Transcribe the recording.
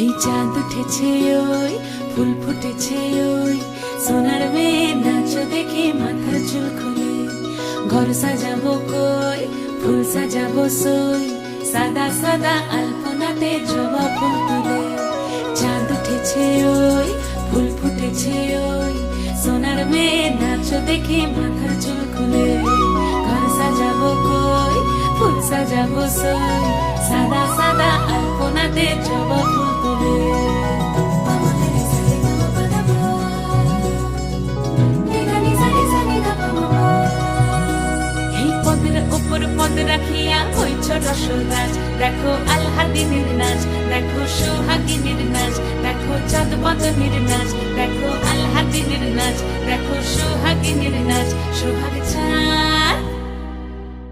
এই চাঁদ উঠেছে ওই ফুল ফুটেছে ওই সোনার মেয়ে নাচ দেখে মাথার চুল খুলে ঘর সাজাবো কই ফুল সাজাবো সই সাদা সাদা আলপনাতে জবা ফুল তুলে চাঁদ উঠেছে ওই ফুল ফুটেছে ওই সোনার মেয়ে নাচ দেখে মাথার চুল খুলে ঘর সাজাবো কই ফুল সাজাবো সই সাদা সাদা আলপনাতে জবা ফুল তুলে উপর পদ রাখিয়া হইছ রসরাজ দেখো আল্লাদিনের নাচ দেখো সোহাগিনীর নাচ দেখো চাঁদ বদনের নাচ দেখো আল্লাদিনের নাচ দেখো সোহাগিনীর নাচ সোহাগ চাঁদ